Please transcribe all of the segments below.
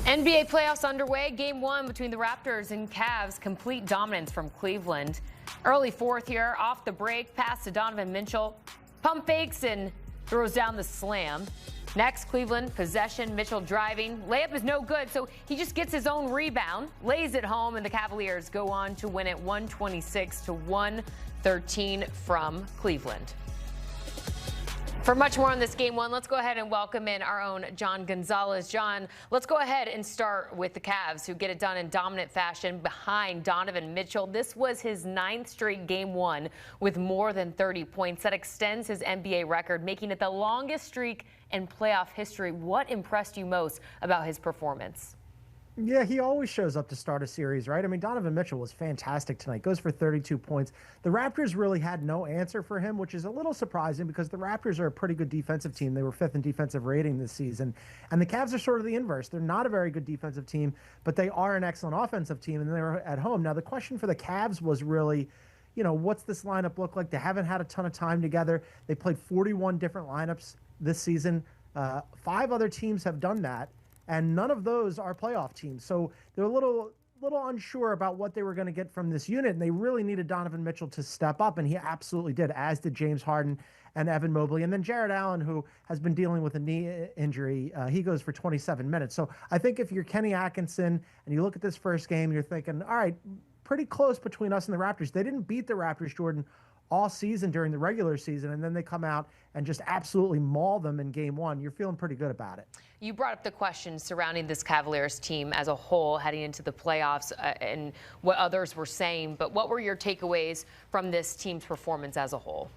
NBA playoffs underway. Game 1 between the Raptors and Cavs. Complete dominance from Cleveland. Early fourth here, off the break, pass to Donovan Mitchell. Pump fakes and throws down the slam. Next, Cleveland, possession, Mitchell driving. Layup is no good, so he just gets his own rebound, lays it home, and the Cavaliers go on to win it 126-113 from Cleveland. For much more on this Game 1, let's go ahead and welcome in our own John Gonzalez. John, let's go ahead and start with the Cavs, who get it done in dominant fashion behind Donovan Mitchell. This was his 9th straight Game 1 with more than 30 points. That extends his NBA record, making it the longest streak in playoff history. What impressed you most about his performance? Yeah, he always shows up to start a series, right? I mean, Donovan Mitchell was fantastic tonight, goes for 32 points. The Raptors really had no answer for him, which is a little surprising because the Raptors are a pretty good defensive team. They were 5th in defensive rating this season. And the Cavs are sort of the inverse. They're not a very good defensive team, but they are an excellent offensive team, and they're at home. Now, the question for the Cavs was really, what's this lineup look like? They haven't had a ton of time together. They played 41 different lineups this season. 5 other teams have done that, and none of those are playoff teams. So they're a little unsure about what they were going to get from this unit, and they really needed Donovan Mitchell to step up, and he absolutely did, as did James Harden and Evan Mobley. And then Jared Allen, who has been dealing with a knee injury, he goes for 27 minutes. So I think if you're Kenny Atkinson and you look at this first game, you're thinking, all right, pretty close between us and the Raptors. They didn't beat the Raptors, Jordan, all season during the regular season, and then they come out and just absolutely maul them in Game 1. You're feeling pretty good about it. You brought up the question surrounding this Cavaliers team as a whole heading into the playoffs and what others were saying, but what were your takeaways from this team's performance as a whole?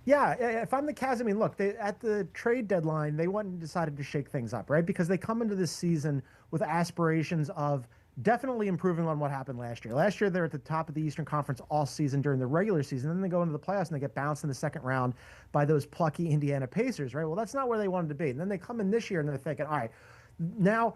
Yeah, if I'm the Cavs, I mean, look, at the trade deadline, they went and decided to shake things up, right? Because they come into this season with aspirations of definitely improving on what happened last year. Last year, they're at the top of the Eastern Conference all season during the regular season. Then they go into the playoffs and they get bounced in the second round by those plucky Indiana Pacers, right? Well, that's not where they wanted to be. And then they come in this year and they're thinking, all right, now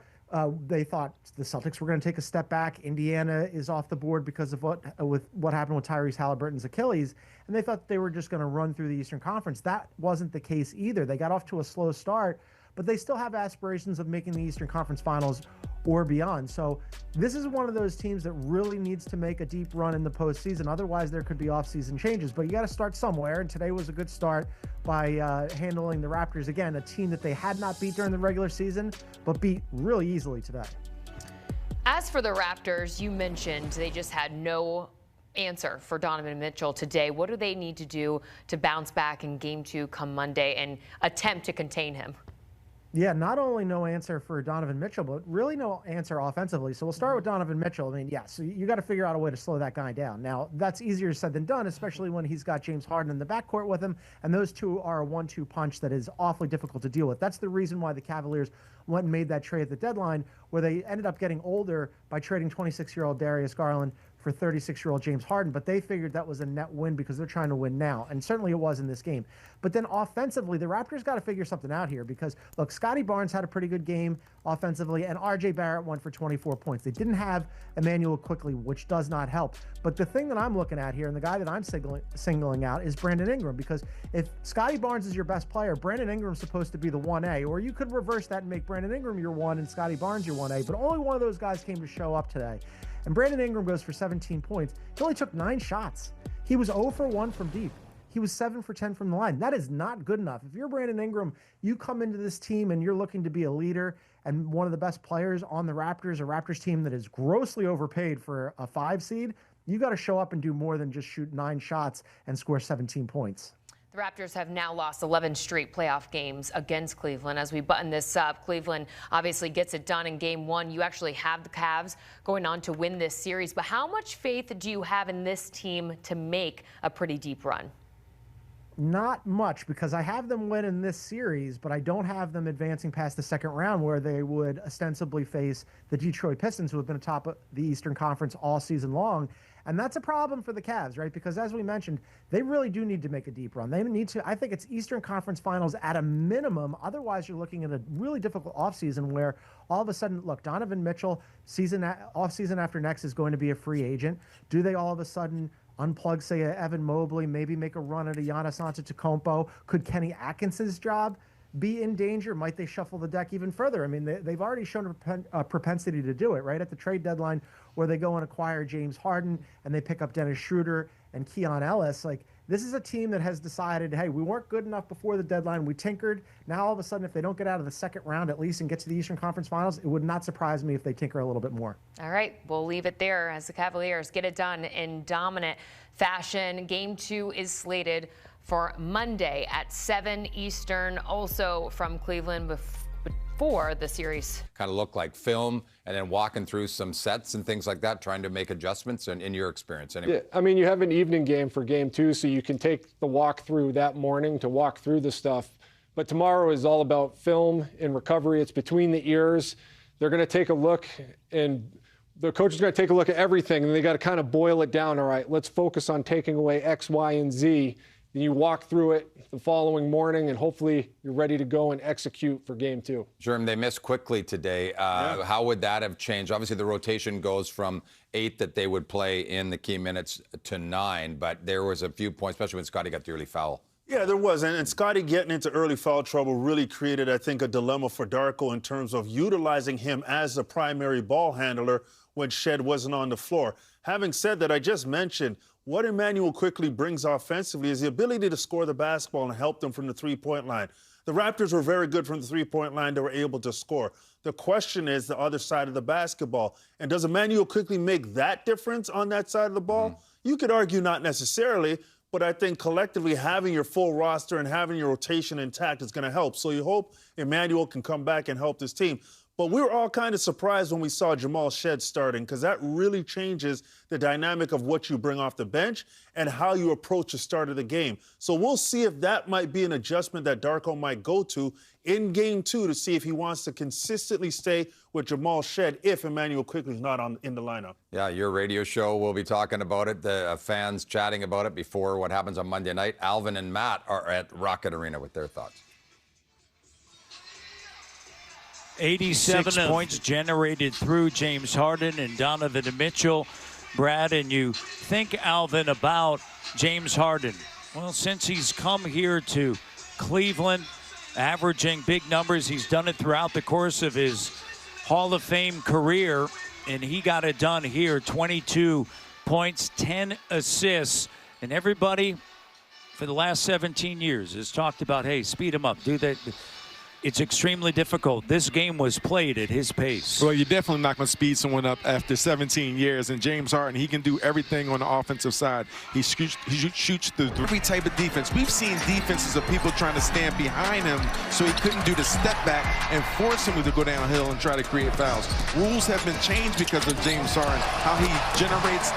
they thought the Celtics were going to take a step back. Indiana is off the board because of what happened with Tyrese Halliburton's Achilles. And they thought they were just going to run through the Eastern Conference. That wasn't the case either. They got off to a slow start, but they still have aspirations of making the Eastern Conference Finals or beyond. So this is one of those teams that really needs to make a deep run in the postseason. Otherwise, there could be off-season changes. But you got to start somewhere, and today was a good start by handling the Raptors. Again, a team that they had not beat during the regular season, but beat really easily today. As for the Raptors, you mentioned they just had no answer for Donovan Mitchell today. What do they need to do to bounce back in Game 2 come Monday and attempt to contain him? Yeah, not only no answer for Donovan Mitchell, but really no answer offensively. So we'll start with Donovan Mitchell. I mean, yeah, so you got to figure out a way to slow that guy down. Now, that's easier said than done, especially when he's got James Harden in the backcourt with him, and those two are a 1-2 punch that is awfully difficult to deal with. That's the reason why the Cavaliers went and made that trade at the deadline, where they ended up getting older by trading 26-year-old Darius Garland for 36-year-old James Harden, but they figured that was a net win because they're trying to win now, and certainly it was in this game. But then offensively, the Raptors got to figure something out here because, look, Scotty Barnes had a pretty good game offensively, and R.J. Barrett went for 24 points. They didn't have Emmanuel Quickley, which does not help. But the thing that I'm looking at here, and the guy that I'm singling out, is Brandon Ingram, because if Scotty Barnes is your best player, Brandon Ingram's supposed to be the 1A, or you could reverse that and make Brandon Ingram your 1 and Scotty Barnes your 1A, but only one of those guys came to show up today. And Brandon Ingram goes for 17 points. He only took 9 shots. He was 0 for 1 from deep. He was 7 for 10 from the line. That is not good enough. If you're Brandon Ingram, you come into this team and you're looking to be a leader and one of the best players on the Raptors, a Raptors team that is grossly overpaid for a 5 seed, you got to show up and do more than just shoot 9 shots and score 17 points. The Raptors have now lost 11 straight playoff games against Cleveland. As we button this up, Cleveland obviously gets it done in Game 1. You actually have the Cavs going on to win this series. But how much faith do you have in this team to make a pretty deep run? Not much, because I have them winning this series, but I don't have them advancing past the second round where they would ostensibly face the Detroit Pistons, who have been atop of the Eastern Conference all season long. And that's a problem for the Cavs, right? Because as we mentioned, they really do need to make a deep run. They need to, I think it's Eastern Conference Finals at a minimum. Otherwise, you're looking at a really difficult offseason where all of a sudden, look, Donovan Mitchell, offseason after next, is going to be a free agent. Do they all of a sudden unplug, say, Evan Mobley, maybe make a run at a Giannis Antetokounmpo? Could Kenny Atkinson's job be in danger? Might they shuffle the deck even further? I mean, they've already shown a propensity to do it, right? At the trade deadline, where they go and acquire James Harden and they pick up Dennis Schroeder and Keon Ellis. Like, this is a team that has decided, hey, we weren't good enough before the deadline. We tinkered. Now, all of a sudden, if they don't get out of the second round at least and get to the Eastern Conference Finals, it would not surprise me if they tinker a little bit more. All right, we'll leave it there as the Cavaliers get it done in dominant fashion. Game 2 is slated for Monday at 7 Eastern, also from Cleveland before the series. Kind of look like film and then walking through some sets and things like that, trying to make adjustments in your experience. Anyway. Yeah, I mean, you have an evening game for Game 2, so you can take the walk through that morning to walk through the stuff. But tomorrow is all about film and recovery. It's between the ears. They're going to take a look, and the coach is going to take a look at everything, and they got to kind of boil it down. All right, let's focus on taking away X, Y, and Z. Then you walk through it the following morning, and hopefully you're ready to go and execute for Game 2. Jerm, they missed quickly today. How would that have changed? Obviously, the rotation goes from 8 that they would play in the key minutes to 9, but there was a few points, especially when Scotty got the early foul. Yeah, there was. And Scotty getting into early foul trouble really created, I think, a dilemma for Darko in terms of utilizing him as the primary ball handler when Shed wasn't on the floor. Having said that, I just mentioned what Immanuel Quickley brings offensively is the ability to score the basketball and help them from the three-point line. The Raptors were very good from the three-point line. They were able to score. The question is the other side of the basketball. And does Immanuel Quickley make that difference on that side of the ball? You could argue not necessarily, but I think collectively having your full roster and having your rotation intact is going to help. So you hope Immanuel can come back and help this team. But we were all kind of surprised when we saw Jamal Shed starting, because that really changes the dynamic of what you bring off the bench and how you approach the start of the game. So we'll see if that might be an adjustment that Darko might go to in Game 2 to see if he wants to consistently stay with Jamal Shed if Immanuel Quickley's not in the lineup. Yeah, your radio show will be talking about it, the fans chatting about it before what happens on Monday night. Alvin and Matt are at Rocket Arena with their thoughts. 86 points generated through James Harden and Donovan Mitchell. Brad, and you think, Alvin, about James Harden. Well, since he's come here to Cleveland, averaging big numbers, he's done it throughout the course of his Hall of Fame career, and he got it done here. 22 points, 10 assists, and everybody for the last 17 years has talked about, hey, speed him up, do that. It's extremely difficult. This game was played at his pace. Well, you're definitely not going to speed someone up after 17 years. And James Harden, he can do everything on the offensive side. He shoots through every type of defense. We've seen defenses of people trying to stand behind him so he couldn't do the step back and force him to go downhill and try to create fouls. Rules have been changed because of James Harden, how he generates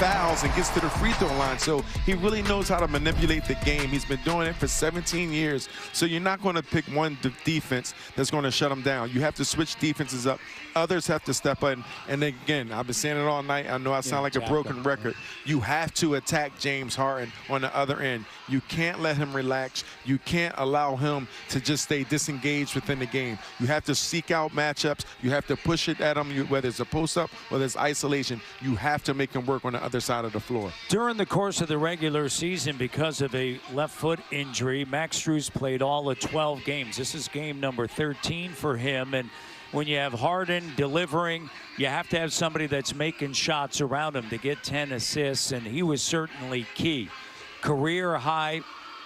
fouls and gets to the free throw line. So he really knows how to manipulate the game. He's been doing it for 17 years. So you're not going to pick one defense that's going to shut him down. You have to switch defenses up. Others have to step in. And again, I've been saying it all night. I know I sound like a broken record. You have to attack James Harden on the other end. You can't let him relax. You can't allow him to just stay disengaged within the game. You have to seek out matchups. You have to push it at him, whether it's a post-up, whether it's isolation. You have to make him work on the other side of the floor. During the course of the regular season, because of a left foot injury, Max Strus played all of 12 games. This is game number 13 for him. And when you have Harden delivering, you have to have somebody that's making shots around him to get 10 assists, and he was certainly key. Career high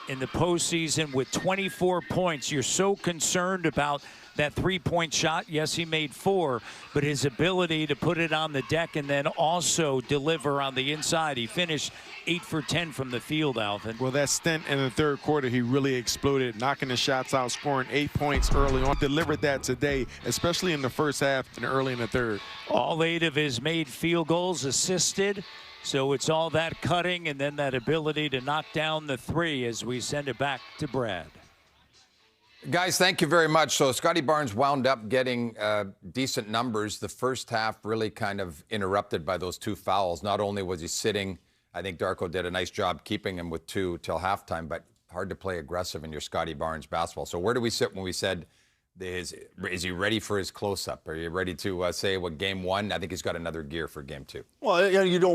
in the postseason with 24 points. You're so concerned about that three-point shot. Yes, he made 4, but his ability to put it on the deck and then also deliver on the inside. He finished 8 for 10 from the field, Alvin. Well, that stint in the third quarter, he really exploded, knocking the shots out, scoring 8 points early on. Delivered that today, especially in the first half and early in the third. All 8 of his made field goals assisted. So it's all that cutting and then that ability to knock down the 3 as we send it back to Brad. Guys, thank you very much. So Scotty Barnes wound up getting decent numbers. The first half really kind of interrupted by those 2 fouls. Not only was he sitting, I think Darko did a nice job keeping him with 2 till halftime, but hard to play aggressive in your Scotty Barnes basketball. So where do we sit when we said, is he ready for his close-up? Are you ready to say what game 1? I think he's got another gear for game 2. Well, you don't